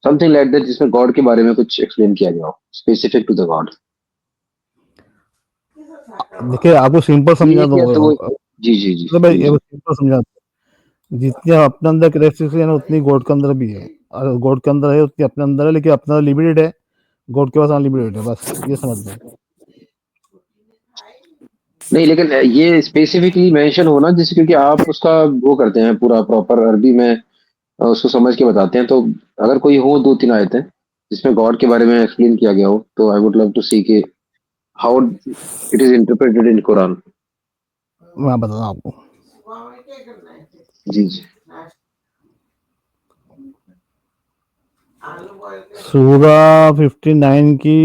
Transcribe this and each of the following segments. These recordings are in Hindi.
समथिंग लाइक दैट, जिसमें गॉड के बारे में कुछ एक्सप्लेन किया गया हो स्पेसिफिक टू द गॉड। देखिए आपको सिंपल समझा ठीक दूं, है, तो वो जी जी जी मतलब भाई जी ये जी। सिंपल समझा दूं। जितने अपने अंदर कैरेक्टरिस्टिक्स है ना, उतनी गॉड के अंदर भी है। और गॉड के अंदर है उतनी अपने अंदर है, लेकिन अपना लिमिटेड है, गॉड के पास अनलिमिटेड है, बस ये समझ लो। नहीं, लेकिन ये स्पेसिफिकली मेंशन होना, जैसे क्योंकि आप उसका वो करते हैं पूरा प्रॉपर अरबी में, उसको समझ के बताते हैं, तो अगर कोई हो दो तीन आयतें जिसमें गॉड के बारे में एक्सप्लेन किया गया हो, तो आई वुड लव टू सी कि हाउ इट इज इंटरप्रेटेड इन कुरान। मैं बता रहा हूँ आपको। जी जी। सूरा 59 की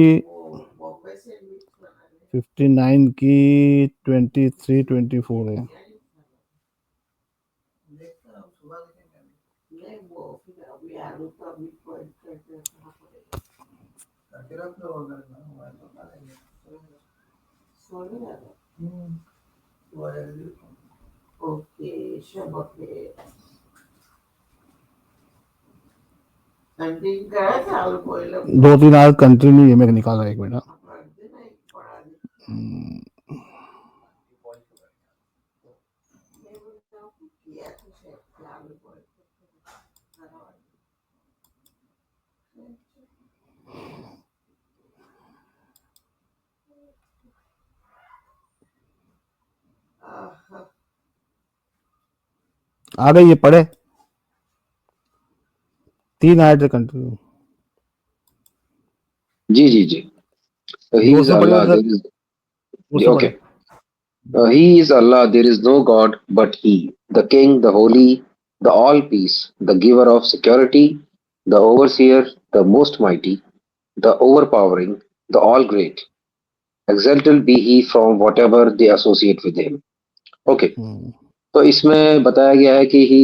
59 की 23-24 है। दो तीन आयत कंटिन्यू है, मैं निकाला एक मिनट। आ गई, ये पढ़े, तीन आयत कंटिन्यू। जी जी जी। ही जोर इज से पढ़िए अल्लाह, उधर, देयर इज, जोर से ओके। पढ़े। He is Allah, there is no God but He, the King, the Holy, the All Peace, the Giver of Security, the Overseer, the Most Mighty, the Overpowering, the All Great. Exalted be He from whatever they associate with Him. Okay, तो इसमें बताया गया है कि ही,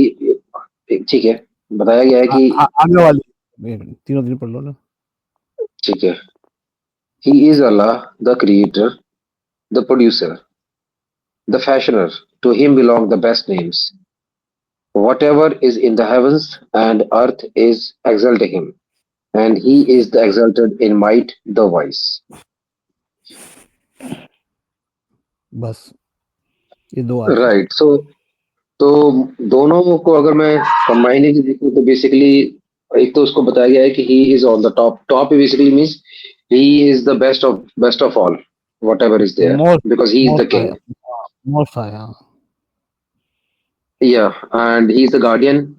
ठीक है, बताया गया है कि आगे वाली तीनों दिन पढ़ लो ना। ठीक है, He is Allah, the Creator, the Producer, the Fashioner. To Him belong the best names. Whatever is in the heavens and earth is exalted him, and he is the exalted in might the wise. बस ये दो आयत है। राइट, सो तो दोनों को अगर मैं कंबाइन की देखूं, तो बेसिकली एक तो उसको बताया गया है कि he is on the top. Top basically means he is the best of all, whatever is there, most because he is the most king. आया, मोस्ट आया। या, and he is the guardian,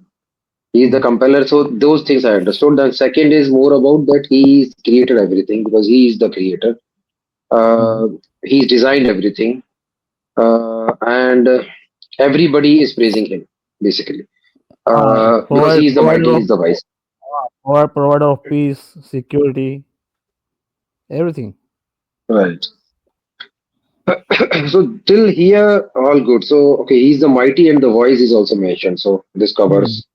he is the compeller. So those things I understood. The second is more about that he's created everything because he is the creator. uh, he's designed everything, and everybody is praising him basically, because he is the mighty, he is the wise. Provider of peace, security, everything. Right. So till here all good. So okay, he's the mighty and the wise is also mentioned, so this Mm. covers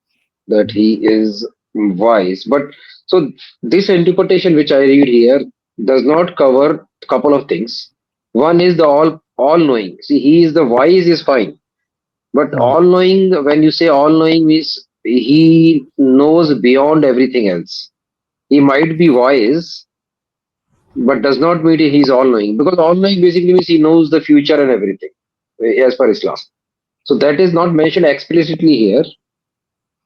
that he is wise. But so this interpretation which I read here does not cover a couple of things. One is the all knowing. See, he is the wise is fine, but Mm. all knowing, when you say all knowing, means he knows beyond everything else. He might be wise, but does not mean he's all knowing, because all knowing basically means he knows the future and everything, as per Islam. So that is not mentioned explicitly here.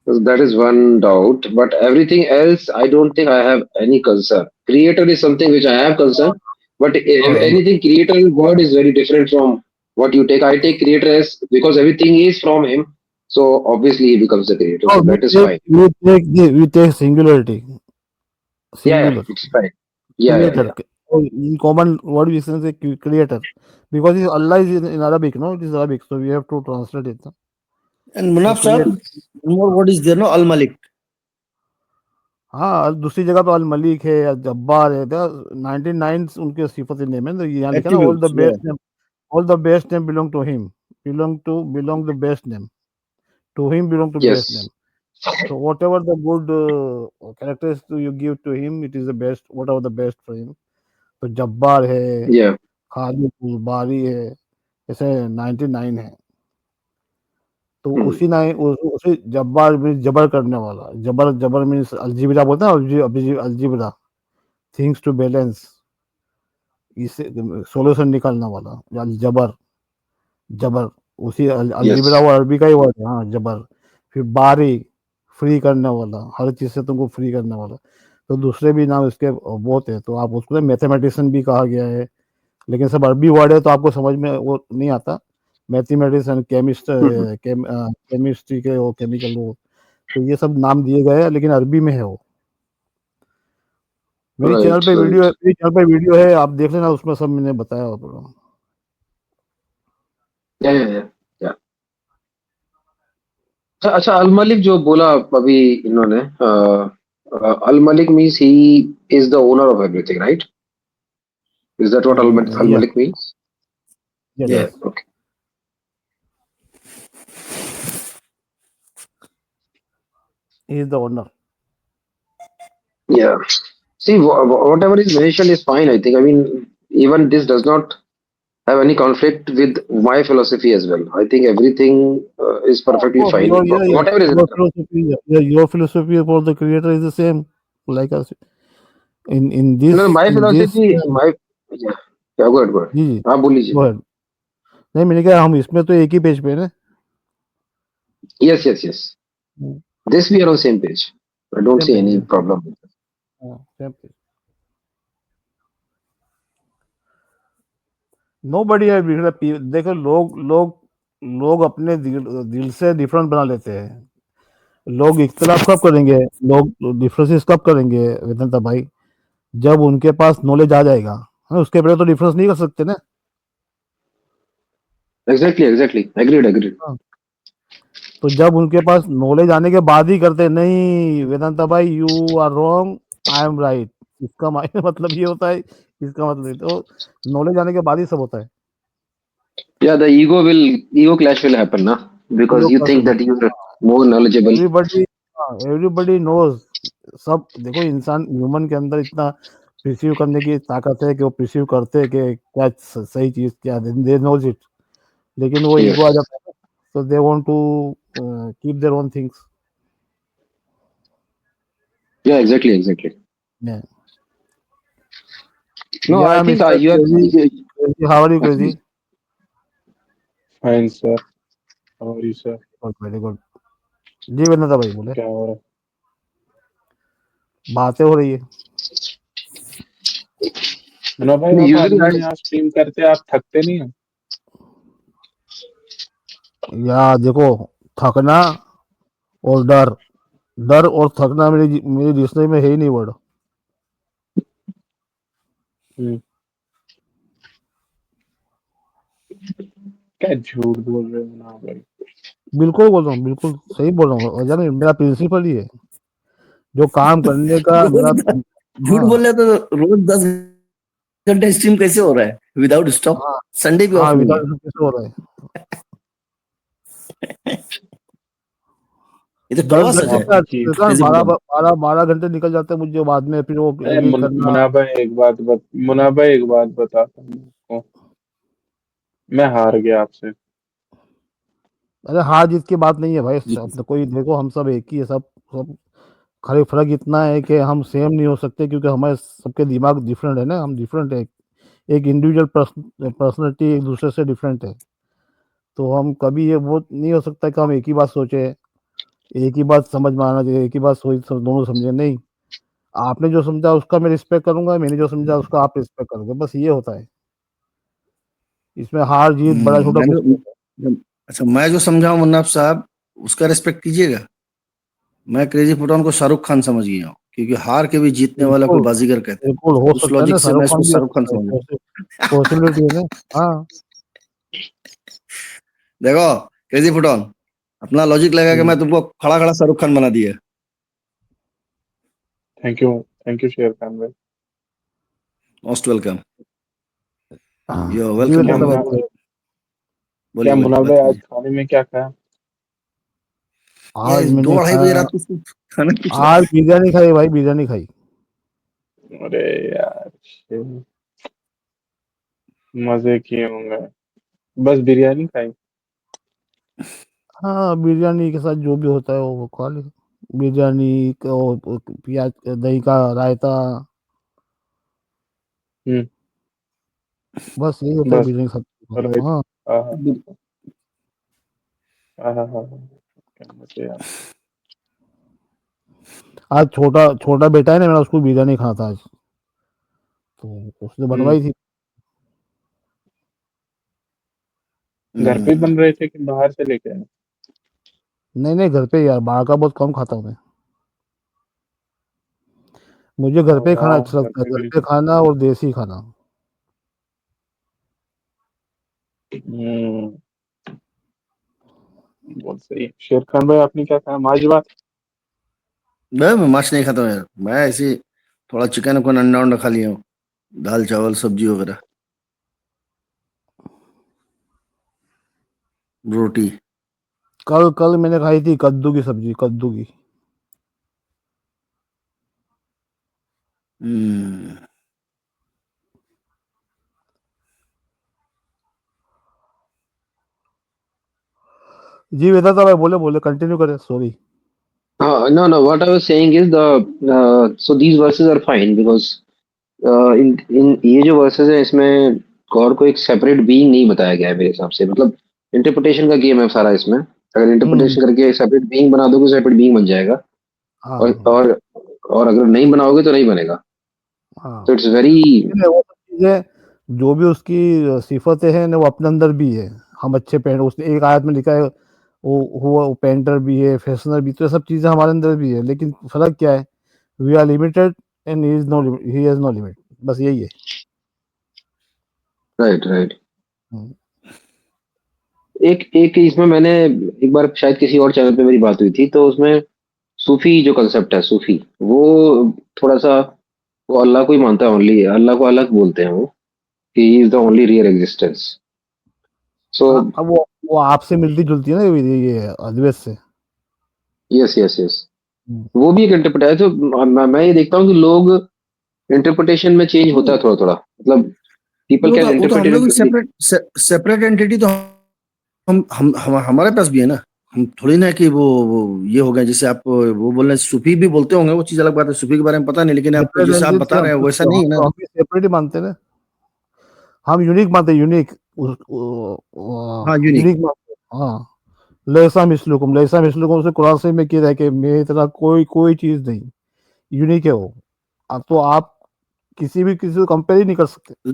So that is one doubt, but everything else, I don't think I have any concern. Creator is something which I have concern, but if Uh, anything, creator word is very different from what you take. I take creator as because everything is from him, so obviously he becomes the creator. no, So that is fine. we take singularity, Yeah, singular, it's fine. Yeah, creator. yeah. So in common word we say creator, because Allah is in Arabic, no, it is Arabic, so we have to translate it. No? And So Munaf sir, create, one more word is there, no? Al Malik. हाँ दूसरी जगह पे अल मलिक है या जब्बार है, 99 उनके सिफत नेम है, तो यहाँ लिखा ना all the Attributes, yeah. Best name, all the best name belong to him, belong the best name, to him belong to best name. Yes. So whatever the good characters you give to him, it is the best, whatever the best for him. तो जब्बार है, Yeah. खालिक बारी है, ऐसे 99 है। तो उसी ना उसी जब्बार मीन्स जबर करने वाला, जबर जबर मीन्स अलजिब्रा बोलते हैं ना, अलजिब्रा थिंग्स टू बैलेंस, इससे सॉल्यूशन निकालने वाला, जबर जबर उसी Yes. अलजिब्रा वो अरबी का ही वर्ड है, हाँ जबर। फिर बारी फ्री करने वाला, हर चीज से तुमको फ्री करने वाला। तो दूसरे भी नाम इसके बहुत है, तो आप उसको मैथमेटिशियन भी कहा गया है, लेकिन सब अरबी वर्ड है तो आपको समझ में वो नहीं आता। मैथमेटिशियन, केमिस्ट्री के वो, केमिकल वो, तो ये सब नाम दिए गए हैं, लेकिन अरबी में है वो। मेरी Right, चैनल पे वीडियो है, right. मेरी चैनल पे वीडियो है, आप देख लेना, उसमें सब मैंने बताया होगा। Yeah, yeah, yeah. Yeah. अच्छा अच्छा, अल मलिक जो बोला अभी इन्होंने, Al Malik means he is the owner of everything, right? Is that what Al yes, Malik means? Yes, Yeah. Yes, okay. He is the owner. Yeah. See, whatever is mentioned is fine, I think. I mean, even this does not have any conflict with my philosophy as well. I think everything is Of perfectly course, fine. Whatever is written. your philosophy for the creator is the same, like us. In No, this, my philosophy, my, yeah, yeah, go ahead, go ahead. जी, जी, आप बोल लीजिए। Go ahead. नहीं, मैंने कहा हम इसमें तो एक ही पेज पे हैं ना। Yes, yes, yes. Hmm, This we are on same page. I don't same see page, any yes, problem with it. हाँ, same page. Nobody has beat the P देखो, लोग अपने दिल से डिफरेंट बना लेते हैं। लोग इख्तिलाफ कब करेंगे, लोग डिफरेंसेस कब करेंगे वेदांता भाई? जब उनके पास नॉलेज आ जाएगा, हाँ, उसके पहले तो डिफरेंस नहीं कर सकते ना। Exactly, exactly. Agreed, agreed. हाँ, तो जब उनके पास नॉलेज आने के बाद ही करते हैं, नहीं वेदांता भाई you are wrong, I am right, इसका मतलब ये होता है, इसका मतलब ये। तो नॉलेज आने के बाद ही सब होता है। Yeah, the ego clash will happen, na? Because योग you का think समय, that you are more knowledgeable. Everybody, हाँ, एवरीबॉडी नोज। सब देखो, इंसान ह्यूमन के अंदर इतना perceive करने की ताकत है कि वो perceive करते हैं कि क्या सही चीज क्या, दे नोज इट। लेकिन वो ईगो आ Yes. जाता है, तो they want to keep their own things. Yeah, exactly, exactly. No, I या think mister you have. Crazy, how are you crazy? Please. Fine sir. How are you sir? Good, very good. जी विनोदा भाई बोले, क्या हो रहा बातें हो रही है। है? मुन्ना भाई, आप Usually, आदमी यहाँ स्ट्रीम करते आप थकते नहीं हो? या देखो, थकना और डर, डर और थकना मेरी डिक्शनरी में है ही नहीं वर्ड। हम्म, क्या झूठ बोल रहे हो मुन्ना भाई? बिल्कुल बोल रहा हूँ, बिल्कुल सही बोल रहा हूँ, और जाने मेरा प्रिंसिपल ही है, जो काम करने का मेरा। रोज झूठ हाँ, बोल रहे हो तो रोज 10 घंटे स्ट्रीम कैसे हो रहा है विदाउट स्टॉप? हाँ, संडे भी हाँ, ऑफ नहीं है। विदाउट कैसे हो रहा है? ये तो दस कड़वा सच घंटे है। आपने का की? क्रेजी बारह फुटबॉल। बारह बारह घंटे निकल जाते हैं मुझे बाद में, फिर वो अरे एडिट करना। मुन्ना भाई एक बात बताता हूँ आपको। मैं हार गया आपसे। अरे हार जीत की बात नहीं है भाई, जी। सब कोई देखो, हम सब एक ही है, सब खाली फर्क इतना है कि हम सेम नहीं हो सकते, क्योंकि हमारे सबके दिमाग डिफरेंट है ना, हम डिफरेंट है। एक इंडिविजुअल पर्सनैलिटी एक दूसरे से डिफरेंट है। तो हम कभी ये वो नहीं हो सकता कि हम एक ही बात सोचे, एक ही बात समझ में आना चाहिए, एक ही बात सोच सब दोनों समझे, नहीं। आपने जो समझा उसका मैं रिस्पेक्ट करूंगा, मैंने जो समझा उसका आप रिस्पेक्ट करोगे, बस ये होता है। इसमें हार जीत बड़ा छोटा कुछ नहीं होता। अच्छा, मैं जो समझाऊं मुन्नाफ साहब, उसका रिस्पेक्ट कीजिएगा। मैं क्रेजी फुटबॉल को शाहरुख खान समझ गया हूँ, क्योंकि हार के भी जीतने वाला को बिल्कुल, बाजीगर कहते हैं। बिल्कुल हो उस सकता है लॉजिक ना, से मैं शाहरुख इसको खान भी हो शाहरुख खान सकता है, समझ रहा हूँ। पॉसिबिलिटी है ना। हाँ। देखो क्रेजी फुटबॉल, अपना लॉजिक लगा के मैं तुमको खड़ा खड़ा शाहरुख खान बना दिया। थैंक यू शेर खान भाई। Most welcome. You R G welcome क्या विनोद भाई मुन्ना ऑलवेज। बोले। भाई क्या बोलिए बोलिए, मुन्ना बात भाई आज कीजिए। खाने में क्या खाया? आज ये दो मैंने अढ़ाई बजे खाया, रात को खाना पूछ रहा आज बिरयानी खाई भाई, बिरयानी खाई। अरे यार शेर, मजे किए होंगे। बस बिरयानी खाई? हाँ, बिरयानी के साथ जो भी होता है वो खा ले। बिरयानी प्याज दही का रायता, हम्म। बस यही होता है बस बिरयानी के साथ। राइट। हाँ, हाँ हाँ हाँ हाँ हाँ हाँ, क्या मजे यार। आज छोटा छोटा बेटा है ना मेरा, उसको बिरयानी खाना था आज, तो उसने हम्म। बनवाई थी। घर पे ही बन रहे थे कि बाहर से लेके आए? नहीं नहीं, घर पे यार, बाहर का बहुत कम खाता हूँ मैं। मुझे घर पे ही खाना वाह, अच्छा घर लगता पे है, घर भी। पे खाना और देसी खाना। हम्म। बहुत सही। शेर खान भाई, आपने क्या खाया? माजवा? मैं मांस नहीं खाता हूँ यार, मैं ऐसे ही थोड़ा चिकन उकन अंडा उंडा खा लिया हूँ, दाल चावल सब्जी वगैरह, रोटी। कल कल मैंने खाई थी कद्दू की सब्जी, कद्दू की। हम्म। जी वेदांता भाई, बोले बोले, कंटिन्यू करें, sorry. No, no. What I was saying is so these verses are fine because इन ये जो वर्सेस है इसमें गॉड को एक सेपरेट बीइंग नहीं बताया गया है मेरे हिसाब से। मतलब इंटरप्रिटेशन का गेम है सारा इसमें। अगर हम्म। इंटरप्रिटेशन करके सेपरेट बीइंग बना दोगे सेपरेट बीइंग बन जाएगा। हाँ और हाँ और और अगर नहीं बनाओगे तो नहीं बनेगा। तो हाँ। इट्स वेरी नहीं, वो सब चीजें जो भी उसकी सिफतें हैं ना, वो अपने अंदर भी है। हम अच्छे पेंट, उसने एक आयत में लिखा है, वो पेंटर भी है, फैशनर भी, तो ये सब चीजें हमारे अंदर भी है, लेकिन फर्क क्या है, we are limited and he is no limit, he has no limit, बस यही है। Right, right. हम्म। एक एक इसमें मैंने एक बार शायद किसी और चैनल पे मेरी बात हुई थी तो उसमें सूफी जो कंसेप्ट है सूफी वो थोड़ा सा वो अल्लाह को ही मानता है। ओनली अल्लाह को अलग बोलते हैं वो कि he is the only real existence. So हाँ, अब वो आपसे मिलती जुलती है ना, ये अद्वैत से। Yes, yes, yes. हम्म। वो भी एक इंटरप्रिटेशन। तो मैं ये देखता हूँ कि लोग इंटरप्रिटेशन में चेंज होता है थोड़ा थोड़ा। मतलब पीपल कैन वो तो इंटरप्रेट हम इट लोग इन भी टू। सेपरेट एंटिटी तो हमारे पास भी है ना। हम थोड़ी ना कि वो ये हो गए, जैसे आप वो बोल रहे हैं, सूफी भी बोलते होंगे, वो चीज अलग बात है, सूफी के बारे में पता नहीं, लेकिन आप सेपरेट जैसे आप एंटिटी बता रहे हैं वैसा नहीं है ना। हम भी सेपरेट ही मानते हैं ना। हम यूनिक मानते हैं, यूनिक, हाँ, यूनिक। यूनिक मानते हैं, हाँ। लैसा मिस्लुकुम से कुरान से में किया है कि मेरी तरह कोई चीज नहीं, यूनिक है वो। तो आप किसी को कंपेयर ही नहीं कर सकते।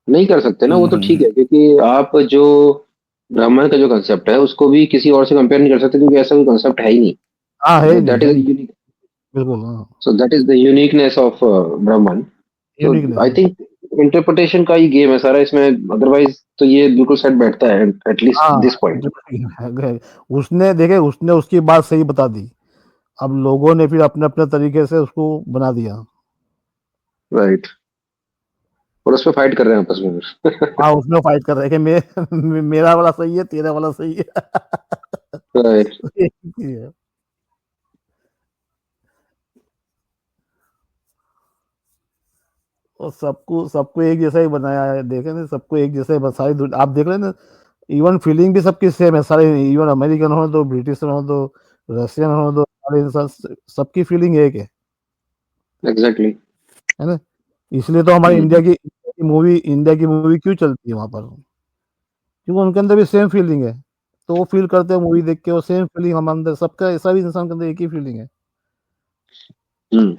नहीं कर सकते ना, वो तो ठीक हम्म। है क्योंकि आप जो ब्राह्मण का जो कंसेप्ट है उसको भी किसी और से कंपेयर नहीं कर सकते क्योंकि ऐसा कोई कंसेप्ट है ही हाँ, है ही नहीं। नहीं, दैट है इज नहीं, यूनिक। बिल्कुल, हाँ। So that is the uniqueness of ब्राह्मण। तो यूनिकनेस आई है। थिंक इंटरप्रिटेशन का ही गेम है सारा इसमें। अदरवाइज तो ये बिल्कुल सेट बैठता है एटलीस्ट हाँ, दिस पॉइंट। उसने देखे, उसने उसकी बात सही बता दी, अब लोगों ने फिर अपने अपने तरीके से उसको बना दिया। राइट। और उस पर फाइट कर रहे हैं आपस में फिर। हाँ, उसमें फाइट कर रहे हैं कि मेरा वाला सही है, तेरा वाला सही है। राइट। एक ही चीज है। और सबको सबको एक जैसा ही बनाया है, देखे ना, सबको एक जैसा ही आप देख रहे हैं ना, इवन फीलिंग भी सबकी सेम है सारे, इवन अमेरिकन हो दो, ब्रिटिश हो दो, रशियन हो दो, सारे इंसान, सबकी फीलिंग एक एग्जैक्टली। है ना। इसलिए तो हमारी इंडिया की मूवी क्यों चलती है वहां पर, क्योंकि उनके अंदर भी सेम फीलिंग है। तो वो फील करते हैं मूवी देख के, वो सेम फीलिंग हमारे अंदर, सबका, सभी इंसान के अंदर एक ही फीलिंग है। हम्म।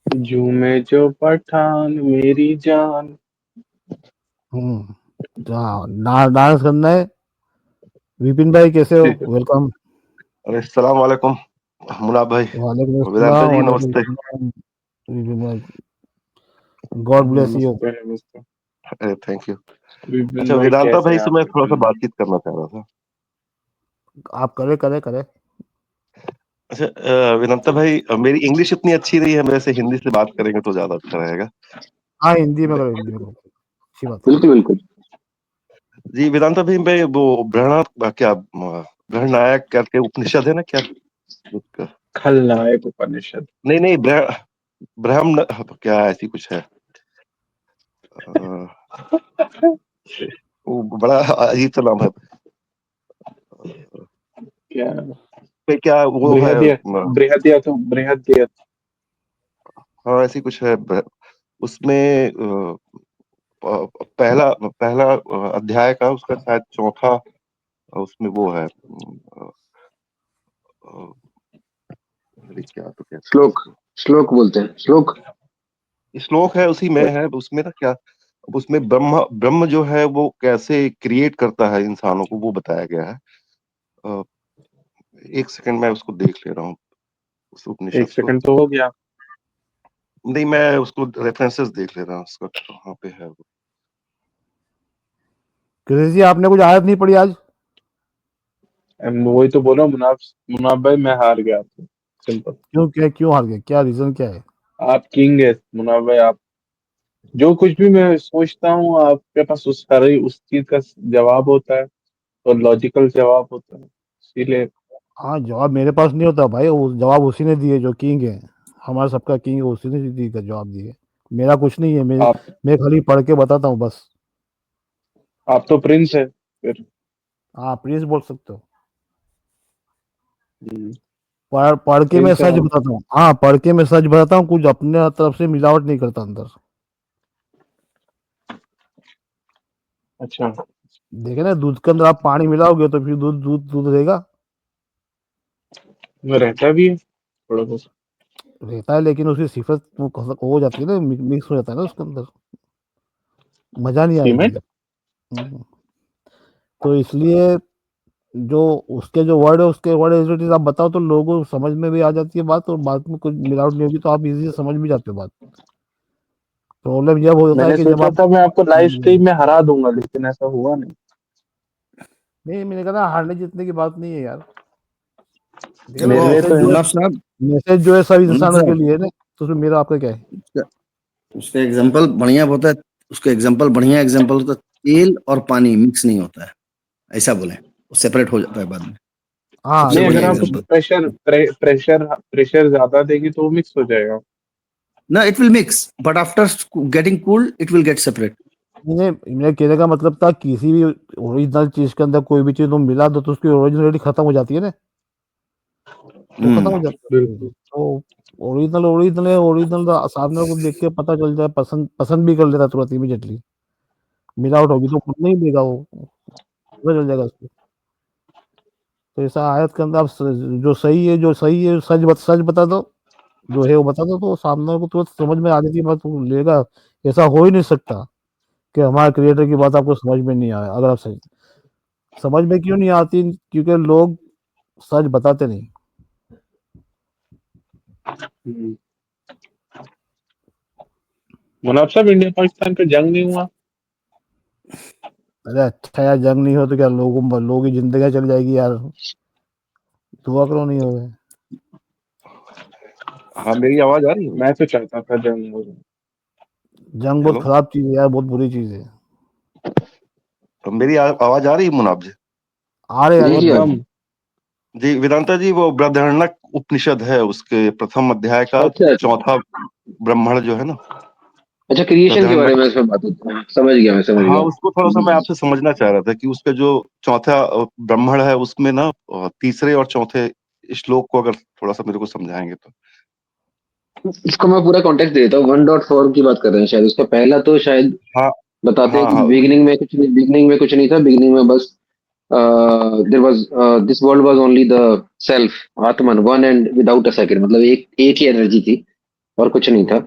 झूमे जो पठान मेरी जान। हाँ, डांस करना है। विपिन भाई कैसे हो, ठीक है। वेलकम। अरे सलाम वालेकुम मुनाब भाई। वालेकुम वेदांता अस्सलाम, जी वालेकुम नमस्ते। अस्सलाम। विपिन भाई, गॉड ब्लेस यू। नमस्ते नमस्ते। अरे थैंक यू। विपिन अच्छा भाई वेदांता कैसे भाई हैं से आप? मैं थोड़ा सा विपिन भाई। बातचीत करना चाह रहा था। आप करे करे करे। अच्छा वेदांता भाई, मेरी इंग्लिश इतनी अच्छी नहीं है, मेरे से हिंदी से बात करेंगे तो ज्यादा अच्छा रहेगा। हाँ, हिंदी में करो, हिंदी में करो, अच्छी बात है। बिल्कुल, बिल्कुल। जी वेदांता भाई, मैं वो ब्रहणायक करके उपनिषद है ना क्या उसका? खलनायक उपनिषद। नहीं नहीं, ब्रह्म क्या ऐसी कुछ है। अ, वो बड़ा अजीब सा नाम है। क्या पे क्या वो है बृहदिया तो बृहदिया। हाँ ऐसी कुछ है उसमें पहला पहला अध्याय का उसका शायद चौथा उसमें वो है अरे क्या तो क्या श्लोक, श्लोक बोलते हैं, श्लोक। श्लोक है उसी में है उसमें ना क्या उसमें ब्रह्म ब्रह्म जो है वो कैसे क्रिएट करता है इंसानों को वो बताया गया है। अ, एक सेकंड मैं उसको देख ले रहा हूँ उस उपनिषद एक सेकंड तो हो गया। नहीं मैं उसको रेफरेंसेस देख ले रहा हूँ उसका कहाँ पे है वो। कृष्ण जी आपने कुछ आयत नहीं पढ़ी आज? वही तो बोल रहा हूँ मुनाफ भाई, मैं हार गया आपसे, सिंपल। क्यों हार गए? क्या रीजन क्या है? आप किंग है मुनाफ भाई। आप जो कुछ भी मैं सोचता हूँ आपके पास उस चीज का जवाब होता है, और लॉजिकल जवाब होता है, इसीलिए। हाँ, जवाब मेरे पास नहीं होता भाई, वो जवाब उसी ने दिए जो किंग है, हमारा सबका किंग है, उसी ने दी का जवाब दिए। मेरा कुछ नहीं है, आप मैं खाली पढ़ के बताता हूँ बस। आप तो प्रिंस है फिर। हाँ, प्लीज बोल सकते हो। हम्म, पढ़ के मैं प्रिंस है सच हम। बताता हूँ। हाँ, पढ़ के मैं सच बताता हूँ, कुछ अपने तरफ से मिलावट नहीं करता अंदर। अच्छा। देखे ना, दूध के अंदर आप पानी मिलाओगे तो फिर दूध दूध दूध रहेगा। मैं रहता भी है थोड़ा बहुत। रहता है लेकिन उसकी सिफत वो हो जाती है ना, मिक्स हो जाता है ना उसके अंदर, मजा नहीं आएगी। सीमेंट। तो इसलिए जो उसके जो वर्ड है, उसके वर्ड एज इट इज आप बताओ तो लोगों को समझ में भी आ जाती है बात, और बात में कुछ मिलावट नहीं होगी तो आप इजी से समझ भी जाते हो बात। प्रॉब्लम जब हो जाता है मैंने कि जब सोचा आप था मैं आपको लाइव स्ट्रीम में हरा दूंगा, लेकिन ऐसा हुआ नहीं। नहीं, मैंने कहा ना, हारने जीतने की बात नहीं है यार। देखो ना, मेरे देखो लिए तो है। मैसेज जो है सब मुन्ना इंसानों के साहब, लिए है ना, तो उसमें मेरा आपका क्या है? उसका एग्जाम्पल बढ़िया होता है। उसका एग्जाम्पल बढ़िया एग्जाम्पल होता है, तेल और पानी मिक्स नहीं होता है, ऐसा बोले, वो सेपरेट हो जाता है बाद में। हाँ, सबसे नहीं, बढ़िया अगर ये आप एग्जाम्पल। प्रेशर ज्यादा देगी तो वो मिक्स हो जाएगा। ना, it will mix but after getting cooled it will get separate. मेरे कहने का मतलब था, किसी भी ओरिजिनल चीज के अंदर कोई भी चीज तुम मिला दो तो उसकी ओरिजिनलिटी खत्म हो जाती है ना, तो खत्म हो जाता है। बिल्कुल। तो ओरिजिनल ओरिजिनल है, ओरिजिनल सामने को देख के पता चल जाए, पसंद पसंद भी कर लेता तुरंत इमीडिएटली। मिलावट होगी तो नहीं देगा वो, पता चल जाएगा उसको। तो ऐसा आयत के अंदर आप जो सही है सच बता दो, जो है वो बता दो, तो सामने को तुरंत समझ में आ जाती है बात, वो लेगा। ऐसा हो ही नहीं सकता कि हमारे क्रिएटर की बात आपको समझ में नहीं आए। अगर आप सही समझ में क्यों नहीं आती, क्योंकि लोग सच बताते नहीं। हम्म। मुनाफ साहब, इंडिया पाकिस्तान पे जंग नहीं हुआ? अरे अच्छा यार, जंग नहीं हो तो क्या लोगों की जिंदगी चल जाएगी यार, दुआ करो नहीं हो गए। हाँ मेरी आवाज आ रही है। मैं तो चाहता था जंग हो जाए। जंग बहुत हेलो खराब चीज है यार, बहुत बुरी चीज है। तो मेरी आवाज आ रही है मुनाब जी। आ रहे जी यानी बहुत जी बोलो। कम। जी वेदांता जी वो बृहदारण्यक उपनिषद है उसके प्रथम अध्याय का अच्छा अच्छा। चौथा ब्राह्मण जो है ना अच्छा, क्रिएशन के बारे बृहदारण्यक। में इसमें बात होती है, समझ गया, मैं समझ हाँ गया। उसको थोड़ा सा मैं आपसे समझना चाह रहा था कि उसका जो चौथा ब्राह्मण है उसमें ना तीसरे और चौथे श्लोक को अगर थोड़ा सा मेरे को समझाएंगे तो। इसको मैं पूरा कॉन्टेक्स्ट देता हूँ। 1.4 की बात कर रहे हैं शायद, उसका पहला तो शायद हाँ बताते हैं हाँ कि हाँ बिगिनिंग में कुछ नहीं था। बिगिनिंग में बस there was this world was only the self, atman, one and without a second, मतलब एक एक ही एनर्जी थी और कुछ नहीं था।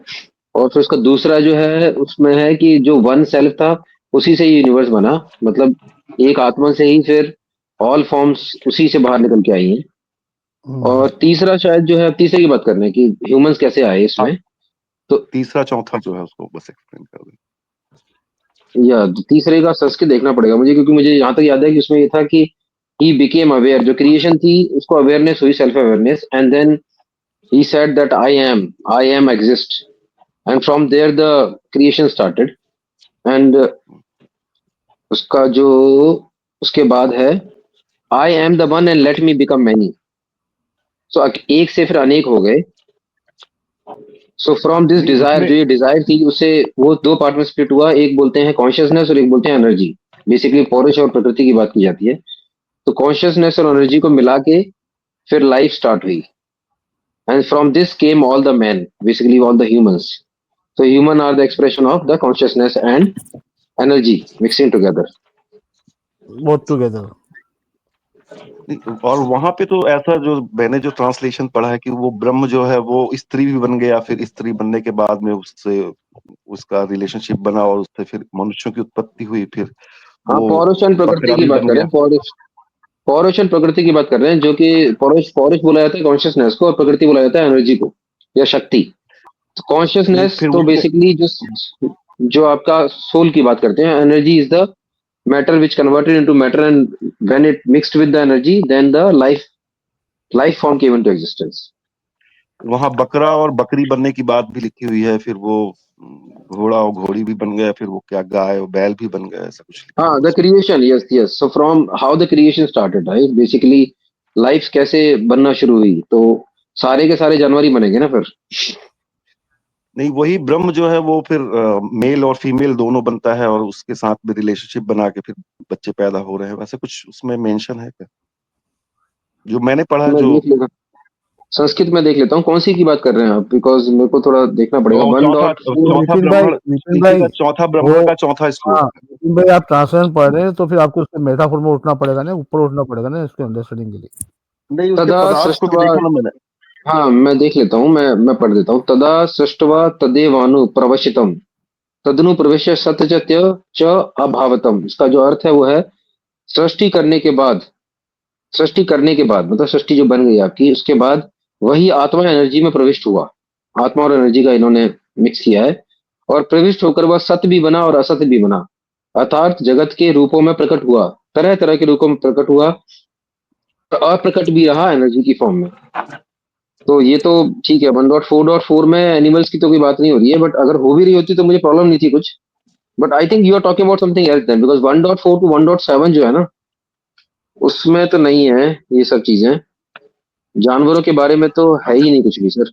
और फिर उसका दूसरा जो है उसमें है कि जो वन सेल्फ था उसी से ही यूनिवर्स बना, मतलब एक आत्मा से ही फिर ऑल फॉर्म्स उसी से बाहर निकल के आई हैं। हम्म। और तीसरा शायद जो है, तीसरे की बात कर रहे हैं कि ह्यूमंस कैसे आए हाँ इसमें। तो तीसरा चौथा जो है उसको बस एक्सप्लेन कर दें। या तीसरे का संस्कृत देखना पड़ेगा मुझे, क्योंकि मुझे यहाँ तक याद है कि उसमें ये था कि ही बिकेम अवेयर, जो क्रिएशन थी उसको अवेयरनेस हुई, self awareness, and then he said that I am exist, and from there the creation started. And उसका जो उसके बाद है, I am the one and let me become many. So एक से फिर अनेक हो गए। सो फ्रॉम दिस डिजायर, इसमें जो ये डिजायर थी उसे वो दो पार्ट में स्प्लिट हुआ, एक बोलते हैं कॉन्शियसनेस और एक बोलते हैं एनर्जी। बेसिकली पौरुष और प्रकृति की बात की जाती है। तो कॉन्शियसनेस और एनर्जी को मिला के फिर लाइफ स्टार्ट हुई, and from this came all the man, basically all the humans. So human are the expression of the consciousness and energy mixing together. both together. और वहां पे तो ऐसा जो मैंने जो ट्रांसलेशन पढ़ा है कि वो ब्रह्म जो है वो स्त्री भी बन गया, फिर स्त्री बनने के बाद में उससे उसका रिलेशनशिप बना और उससे फिर मनुष्यों की उत्पत्ति हुई, फिर हाँ, वो पौरुष एंड प्रकृति बकरा की भी बात बन कर रहे गया। हैं। पौरुष पौरुष एंड प्रकृति की बात कर रहे हैं, जो कि पौरुष पौरुष बोला जाता है कॉन्शियसनेस को, और प्रकृति बोला जाता है एनर्जी को या शक्ति। तो नहीं कॉन्शियसनेस फिर तो उसमें बेसिकली जो जो आपका सोल की बात करते हैं, energy is the matter which converted into matter, and when it mixed with the energy then the life form came into existence. वहां बकरा और बकरी बनने की बात भी लिखी हुई है, फिर वो घोड़ा और घोड़ी भी बन गया, फिर वो क्या गाय और बैल भी बन गया, ऐसा कुछ लिखा हाँ, हुआ द उसमें। Creation, yes yes. So from how the creation started, right, basically life कैसे बनना शुरू हुई, तो सारे के सारे जानवर ही बनेंगे ना फिर। नहीं वही ब्रह्म जो है वो फिर मेल और फीमेल दोनों बनता है और उसके साथ में रिलेशनशिप बना के फिर बच्चे पैदा हो रहे हैं, वैसे कुछ उसमें मेंशन है क्या, जो मैंने पढ़ा है मैं जो। देख लेता संस्कृत में देख लेता हूँ कौन सी की बात कर रहे हैं आप, बिकॉज मेरे को थोड़ा देखना पड़ेगा। और वन चौथा डॉट फोर चौथा ब्राह्मण, विपिन इसी भाई का चौथा वो ब्राह्मण का चौथा श्लोक हाँ है। विपिन भाई, आप ट्रांसलेशन पढ़ रहे हैं तो फिर आपको उसके मेटाफोर में उठना पड़ेगा ना, ऊपर उठना पड़ेगा ना इसके अंडरस्टैंडिंग के लिए। नहीं उसके तदा पदार्थ को भी सृष्टवा, देखा ना मैंने। हाँ मैं देख लेता हूँ, मैं पढ़ देता हूँ। तदा सृष्टवा तदेवानु प्रवशितम तदनु प्रवेश सत्यजत्य च अभावतम। इसका जो अर्थ है वो है सृष्टि करने के बाद, सृष्टि करने के बाद मतलब सृष्टि जो बन गई आपकी, उसके बाद वही आत्मा एनर्जी में प्रविष्ट हुआ। आत्मा और एनर्जी का इन्होंने मिक्स किया है, और प्रविष्ट होकर वह सत्य भी बना और असत्य भी बना, अर्थात जगत के रूपों में प्रकट हुआ, तरह तरह के रूपों में प्रकट हुआ, और अप्रकट भी रहा एनर्जी की फॉर्म में। तो ये तो ठीक है। 1.4.4 में एनिमल्स की तो कोई बात नहीं हो रही है, बट अगर हो भी रही होती तो मुझे प्रॉब्लम नहीं थी कुछ। But I think you are talking about something else then, because 1.4 to 1.7 जो है ना, उसमें तो नहीं है ये सब चीजें। जानवरों के बारे में तो है ही नहीं कुछ भी सर।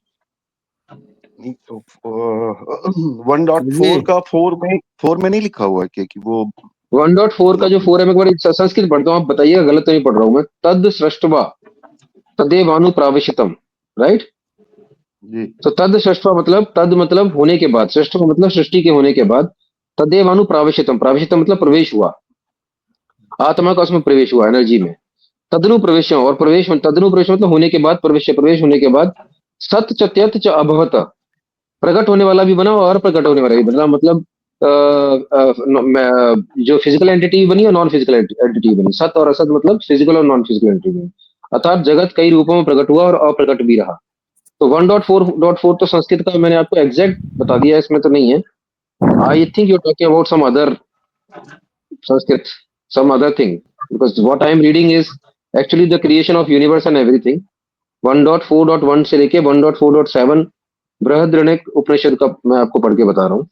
1.4 जी का फोर में नहीं लिखा हुआ है कि वो 1.4 का जो 4 है, मैं एक बार संस्कृत पढ़ता हूँ, आप बताइएगा गलत तो नहीं पढ़ रहा हूँ मैं। तद सृष्टवा तदेवानु प्राविशितम, राइट। जी तो तद सृष्टवा मतलब, तद मतलब होने के बाद, सृष्टवा मतलब सृष्टि के होने के बाद, तदेवानु प्राविशितम, प्राविशितम मतलब प्रवेश हुआ, आत्मा का उसमें प्रवेश हुआ एनर्जी में। तदनु प्रवेश, और प्रवेश तदनु प्रवेश मतलब होने के बाद, प्रवेश प्रवेश होने के बाद, सत च त्यत च अभवत, प्रकट होने वाला भी बना और अप्रकट होने वाला भी बना। मतलब जो फिजिकल एंटिटी बनी और नॉन फिजिकल एंटिटी बनी, सत और असत मतलब फिजिकल और नॉन फिजिकल एंटिटी बनी, अर्थात जगत कई रूपों में प्रकट हुआ और अप्रकट भी रहा। तो 1.4.4 तो संस्कृत का मैंने आपको एग्जैक्ट बता दिया, इसमें तो नहीं है। I think you talking about some other Sanskrit, some other thing, because what I am reading is actually the creation of universe and everything. 1.4.1 से लेके 1.4.7 बृहद्रण्यक उपनिषद का मैं आपको पढ़ के बता रहा हूँ।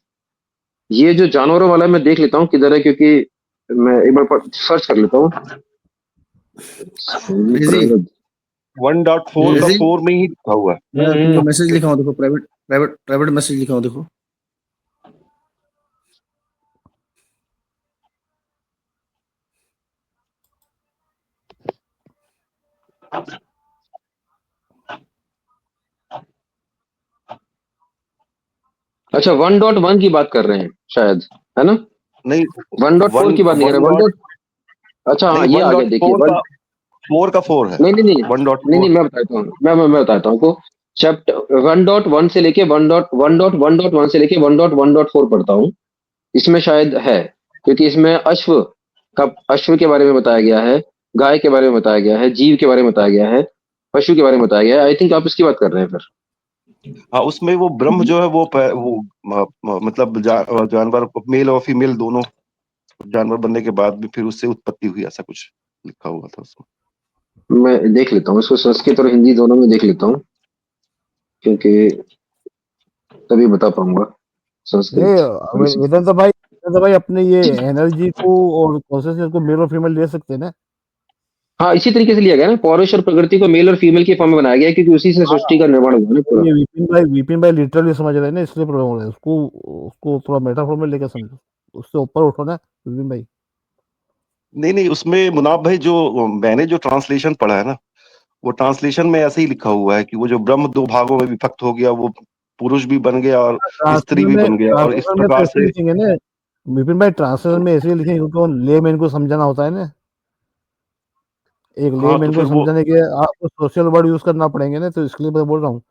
ये जो जानवरों वाला मैं देख लेता हूँ किधर है, क्योंकि मैं एक बार सर्च कर लेता हूँ। जी 1.4 का जी 4 में ही लिखा हुआ है। मैं आपको मैसेज लिखा हूँ, देखो प्राइवेट प्राइवेट प्राइवेट मैसेज लिखा हूँ, देखो। अच्छा, 1.1 की बात कर रहे हैं शायद, है ना। नहीं 1.4 वन की बात नहीं कर वन रहे, वन डॉट डॉट अच्छा हाँ, नहीं ये वन आ डॉट गया देखिए फोर वन। का 4 का 4 है। नहीं नहीं नहीं, वन डॉट नहीं फोर नहीं, मैं बताता हूँ, मैं बताता हूँ आपको। चैप्टर 1.1 से लेके 1.1 से लेके 1.1.4 पढ़ता हूँ। इसमें शायद है, क्योंकि इसमें अश्व के बारे में बताया गया है, गाय के बारे में बताया गया है, जीव के बारे में बताया गया है, पशु के बारे में बताया गया है। आई थिंक आप इसकी बात कर रहे हैं फिर। हाँ उसमें वो ब्रह्म जो है वो मतलब जानवर मेल और फीमेल दोनों जानवर बनने के बाद भी फिर उससे उत्पत्ति हुई, ऐसा कुछ लिखा हुआ था उसमें। मैं देख लेता हूँ इसको, संस्कृत और हिंदी दोनों में देख लेता हूँ, क्योंकि तभी बता पाऊंगा ये संस्कृत थोड़ी सी। वेदांत भाई अपने ये एनर्जी को और कॉन्शियसनेस को मेल और फीमेल ले सकते हैं ना। हाँ, इसी तरीके से लिया गया ना, पौरुष और प्रकृति को मेल और फीमेल के फॉर्म में बनाया गया है, क्योंकि उसी से सृष्टि का निर्माण हुआ ना पूरा। ये विपिन भाई लिटरली समझ रहे हैं ना, इसलिए प्रॉब्लम हो रहा है उसको। उसको थोड़ा मेटाफोर में लेकर समझो, उससे ऊपर उठो ना विपिन भाई। नहीं नहीं, उसमें मुनाफ भाई जो मैंने जो ट्रांसलेशन पढ़ा है ना, वो ट्रांसलेशन में ऐसे ही लिखा हुआ है कि वो जो ब्रह्म दो भागों में विभक्त हो गया, वो पुरुष भी बन गया और स्त्री भी बन गया, और इस ट्रांसलेशन में तो प्रकार ऐसे से। लिखेंगे ना विपिन भाई, ट्रांसलेशन में ऐसे ही लिखेंगे क्योंकि वो लेमैन को समझाना होता है ना। एक हाँ तो लेमैन को फिर वो समझाने के आपको सोशल वर्ड यूज करना पड़ेंगे ना, तो इसलिए मैं बोल रहा हूँ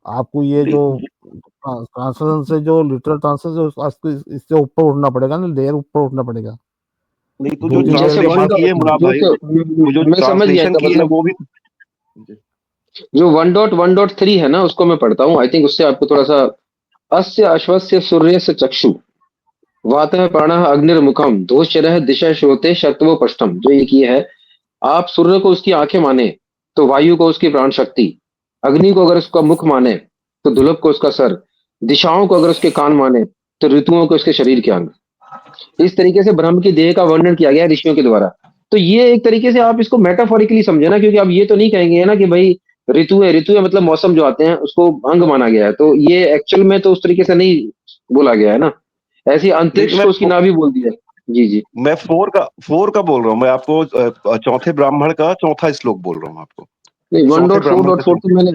आपको ये नहीं जो ट्रांसलेशन से जो लिटरल ट्रांसलेशन से आपको इससे ऊपर उठना पड़ेगा ना, लेयर ऊपर उठना पड़ेगा। नहीं, तो जो दो तीन लेयर जैसे के वन ट्रांसलेशन बाद की है डॉट, मुनाफ भाई, वो जो मैं समझ गया ट्रांसलेशन इसका की है मतलब। वो भी। जो 1.1.3 है ना, उसको मैं पढ़ता हूँ, आई थिंक उससे आपको थोड़ा सा। अस्य अश्वस्य सूर्यस्य चक्षु वातः प्राणः अग्निर्मुखम दोषरः दिशा श्रोते शत्वो पष्टम, जो एक ये है। आप सूर्य को उसकी आंखें माने तो वायु को उसकी प्राण शक्ति, अग्नि को अगर उसका मुख माने तो धुलक को उसका सर, दिशाओं को अगर उसके कान माने तो ऋतुओं को उसके शरीर के अंग। इस तरीके से ब्रह्म की देह का वर्णन किया गया है ऋषियों के द्वारा। तो ये एक तरीके से आप इसको मेटाफोरिकली समझे ना, क्योंकि आप ये तो नहीं कहेंगे ना कि भाई ऋतु है मतलब मौसम जो आते हैं उसको अंग माना गया है, तो ये एक्चुअल में तो उस तरीके से नहीं बोला गया है ना। ऐसी नहीं तो अंतरिक्ष को उसकी नाभि बोल दिया। जी जी। मैं फोर का बोल रहा हूँ, मैं आपको चौथे ब्राह्मण का चौथा श्लोक बोल रहा हूँ आपको। नहीं, वन चौथे डॉट फोर ब्राह्मण डॉट का फोर तो मैंने,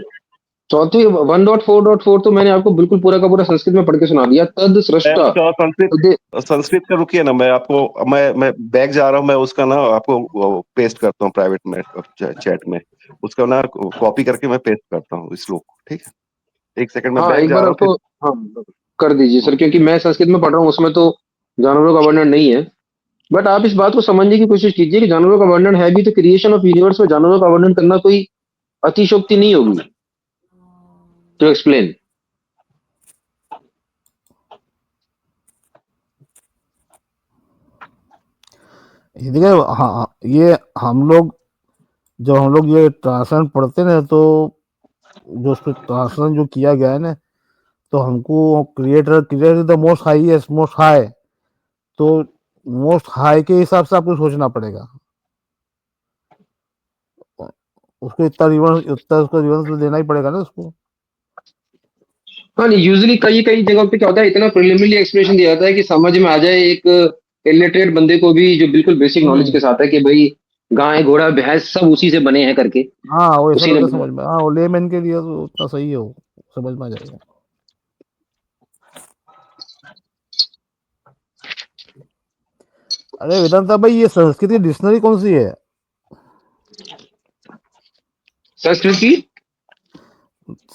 चौथे 1.4.4 तो मैंने आपको बिल्कुल पूरा का पूरा संस्कृत में पढ़ के सुना दिया। तद मैं सृष्टा उसका संस्कृत का रुकिए ना, मैं आपको मैं बैग जा रहा हूँ, मैं उसका ना आपको पेस्ट करता हूँ प्राइवेट में, चैट में। उसका ना कॉपी करके मैं पेस्ट करता हूँ इस श्लोक को, ठीक है? एक सेकंड, मैं हाँ, बैग एक जा बार रहा हूँ फिर। उसको, हाँ, कर दीजिए सर, हम्म, क्योंकि मैं संस्कृत में पढ़ रहा हूँ, उसमें तो जानवरों का वर्णन नहीं है। बट आप इस बात को समझने की कोशिश कीजिए कि जानवरों का वर्णन है भी तो क्रिएशन ऑफ यूनिवर्स में जानवरों का वर्णन करना कोई अतिशोक्ति नहीं होगी टू एक्सप्लेन। ये देखिए, हाँ ये हम लोग ये ट्रांसलेशन पढ़ते ना, तो जो उस पर ट्रांसलेशन जो किया गया है ना, तो हमको creator the most high, yes most high, तो मोस्ट हाई के हिसाब से आपको सोचना पड़ेगा। उसको इतना उसको रिवर्स तो देना ही पड़ेगा ना उसको। हाँ नहीं, यूजुअली कई कई जगह पे क्या होता है, इतना प्रिलिमिनरी एक्सप्लेनेशन दिया जाता है कि समझ में आ जाए एक इलिटरेट बंदे को भी, जो बिल्कुल बेसिक नॉलेज हम्म। के साथ है, कि भाई गाय घोड़ा भैंस सब उसी से बने हैं करके, हाँ, वो ऐसा उसी ने करके बनाया। समझ में, हाँ वो लेमैन के लिए तो उतना सही है, वो समझ में आ जाएगा। अरे वेदांता भाई, ये संस्कृत की डिक्शनरी कौन सी है? संस्कृत की?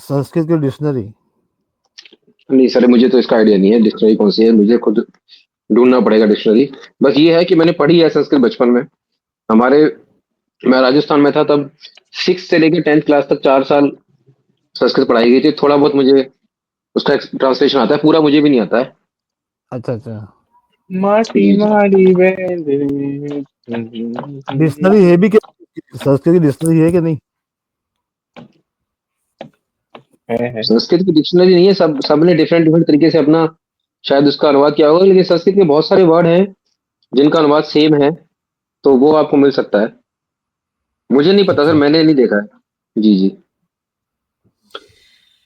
संस्कृत की डिक्शनरी। नहीं सर, मुझे तो इसका आइडिया नहीं है डिक्शनरी कौन सी है, मुझे खुद ढूंढना पड़ेगा डिक्शनरी। बस ये है कि मैंने पढ़ी है संस्कृत बचपन में। हमारे, मैं राजस्थान में था तब, 6 से लेकर 10th क्लास तक 4 साल संस्कृत पढ़ाई गई थी। थोड़ा बहुत मुझे उसका ट्रांसलेशन आता है, पूरा मुझे भी नहीं आता है। अच्छा अच्छा। माटी जी जी। माड़ी बेंदरे। डिक्शनरी है भी क्या? संस्कृत की डिक्शनरी है कि नहीं? है। संस्कृत की डिक्शनरी नहीं है, सब सबने डिफरेंट डिफरेंट तरीके से अपना शायद उसका अनुवाद किया होगा, लेकिन संस्कृत के बहुत सारे वर्ड हैं जिनका अनुवाद सेम है, तो वो आपको मिल सकता है। मुझे नहीं पता सर, अच्छा। मैंने नहीं देखा है। जी जी।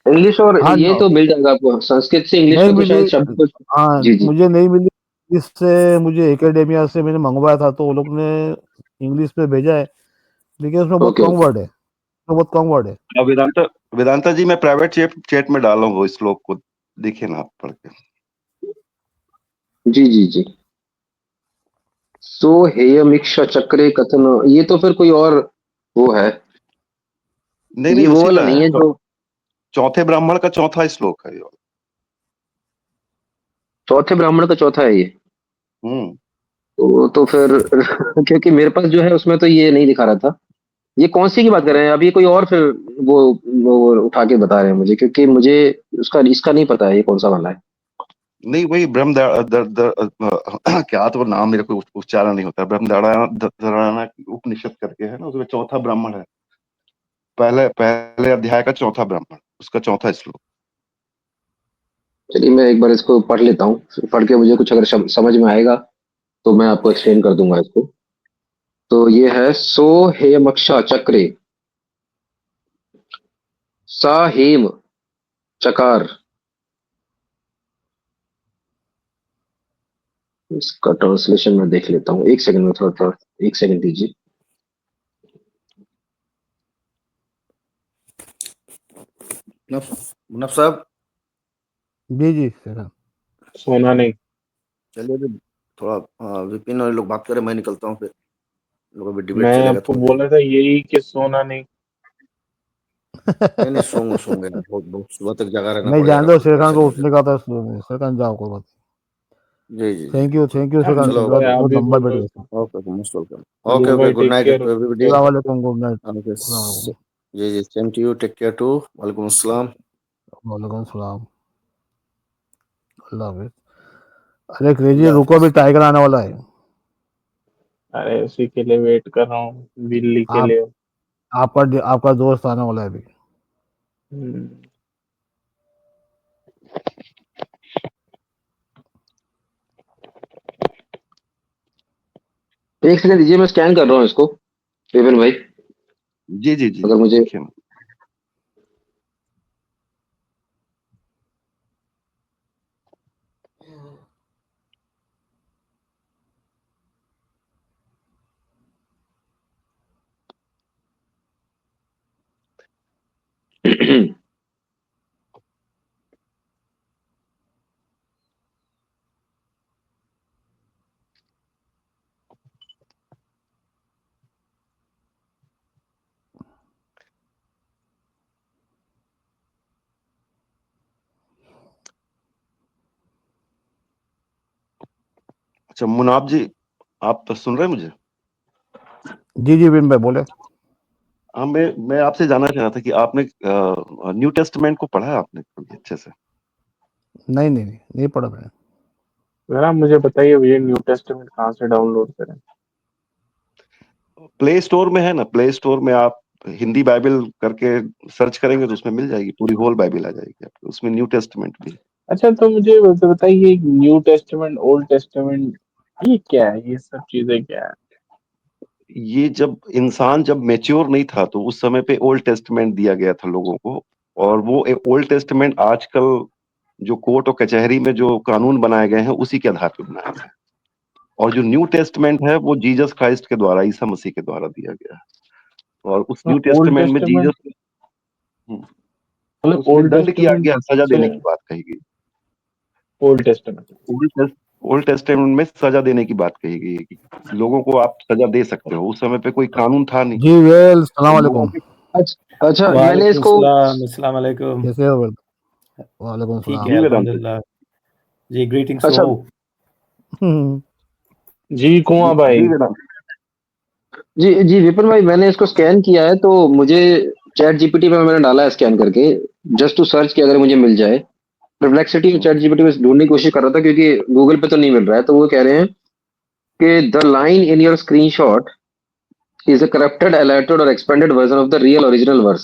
इंग्लिश और हाँ ये तो मिल जाएगा आपको, संस्कृत से इंग्लिश नहीं में तो मिली। शायद शब्द कुछ। हाँ, जी जी। मुझे नहीं मिली। इससे मुझे एकेडेमिया से मैंने मंगवाया था, तो वो लोग ने इंग्लिश में भेजा है, लेकिन उसमें बहुत ओके कम ओके। वर्ड है, उसमें बहुत कम वर्ड है। अब वेदांता वेदांता जी, मैं प्राइवेट चैट में डाला हूँ वो श्लोक को, देखिए ना आप पढ़ के। जी जी जी। सो हेयमिक्षा चक्रे कथन, ये तो फिर कोई और वो है। नहीं ये नहीं, वो उसी वाला का नहीं है, है जो, चौथे ब्राह्मण का चौथा श्लोक है ये वाला। चौथे ब्राह्मण का चौथा है ये। हम्म। तो फिर क्योंकि मेरे पास जो है उसमें तो ये नहीं दिखा रहा था। ये कौन सी की बात कर रहे हैं अब, ये कोई और फिर वो उठा के बता रहे हैं मुझे, क्योंकि मुझे उसका इसका नहीं पता है ये कौन सा वाला है। नहीं, वही ब्रह्म क्या तो वो नाम मेरे को उच्चारण नहीं होता, ब्रह्मदारायण उपनिषद करके है ना, उसमें चौथा ब्राह्मण है, पहले पहले अध्याय का चौथा ब्राह्मण, उसका चौथा श्लोक। चलिए मैं एक बार इसको पढ़ लेता हूँ, पढ़ के मुझे कुछ अगर समझ में आएगा तो मैं आपको एक्सप्लेन कर दूंगा इसको। तो ये है सो हेमक्षा चक्रे, सा हेम चकार। इसका ट्रांसलेशन मैं देख लेता हूँ, एक सेकंड में, थोड़ा थोड़ा, एक सेकंड दीजिए। मुनफ साहब, जी जी सर। सोना नहीं। चलिए अभी थोड़ा विपिन और ये लोग बात करें, मैं निकलता हूँ, फिर लोग अभी डिबेट मैं चलेगा आपको थोड़ी देर। बोला था यही कि सोना नहीं। नहीं नहीं, सोंगे सोंगे, बहुत बहुत सुबह तक जगा रहना नहीं पड़ेगा, जान रात दो, को शेर फिर खान से को नींद उठने का था, शेर खान जाओ, कोई बात जी जी नहीं। जी। थैंक यू शेर आप खान, चलो, भी भाई, आप बहुत भी लंबा बैठ बोलो गया। तो। Okay okay, most welcome. Okay guru okay, bhai good take night care. To everybody. अस्सलाम वालेकुम, गुड नाइट। ओके, अस्सलाम वालेकुम। जी जी, same to you, take care too, वालेकुम अस्सलाम। वालेकुम सलाम। अल्लाह हाफिज। अरे क्रेजी, खुदा रुको, हाफिज। अभी टाइगर आने वाला है। अरे उसी के लिए वेट कर रहा हूँ, बिल्ली के आप लिए। आपका दोस्त आने वाला है अभी। हम्म, एक सेकंड दीजिए, मैं स्कैन कर रहा हूँ इसको, विपिन भाई। जी जी जी, अगर मुझे देखिए ना। अच्छा मुनाब जी, आप तो सुन रहे हैं मुझे? जी जी विपिन भाई बोले। हाँ, मैं आपसे जानना चाह रहा था कि आपने न्यू टेस्टमेंट को पढ़ा है आपने कभी अच्छे से? नहीं नहीं नहीं, नहीं पढ़ा मैंने। जरा मुझे बताइए ये न्यू टेस्टमेंट कहाँ से डाउनलोड करें। प्ले स्टोर में है ना, प्ले स्टोर में आप हिंदी बाइबल करके सर्च करेंगे तो उसमें मिल जाएगी, पूरी होल बाइबल आ जाएगी आपको, उसमें न्यू टेस्टमेंट भी है। अच्छा, तो मुझे बताइए न्यू टेस्टमेंट, ओल्ड टेस्टमेंट, ये क्या है, ये सब चीजें क्या है। ये जब इंसान जब मेच्योर नहीं था तो उस समय पे ओल्ड टेस्टमेंट दिया गया था लोगों को, और वो ओल्ड टेस्टमेंट आजकल जो कोर्ट और कचहरी में जो कानून बनाए गए हैं उसी के आधार पर बनाए गए हैं। और जो न्यू टेस्टमेंट है वो जीसस क्राइस्ट के द्वारा, ईसा मसीह के द्वारा दिया गया है। और उस न्यू ओल्ड टेस्टमेंट में टेस्टमेंट जीसस, मतलब उसमें ओल्ड दंड किया टेस्टमेंट गया, सजा देने सुने, की बात कही गई। Old testament. ओल्ड टेस्टमेंट में सजा देने की बात कही गई है कि लोगों को आप सजा दे सकते हो। उस समय पे कोई कानून था नहीं, जी वेल, सलाम तो लोगों वालेकुम। के। अच्छा अच्छा, मैंने वालेकुम इसको सलाम, अस्सलाम वालेकुम। कैसे हो? वालेकुम ठीक सलाम। है, जी वेदांत जी। अल्हम्दुलिल्लाह। जी, ग्रीटिंग्स टू अच्छा, ऑल। हम्म, जी कुआं जी भाई। वेदांत। जी जी विपिन भाई, मैंने इसको स्कैन किया है, तो मुझे चैट जीपीटी पे मैंने डाला है स्कैन करके, जस्ट टू सर्च कि अगर मुझे मिल जाए। परप्लेक्सिटी और चैट जीपीटी में ढूंढने की कोशिश कर रहा था, क्योंकि गूगल पे तो नहीं मिल रहा है। तो वो कह रहे हैं कि the line in your screenshot is a corrupted, altered, or expanded version of the real original verse.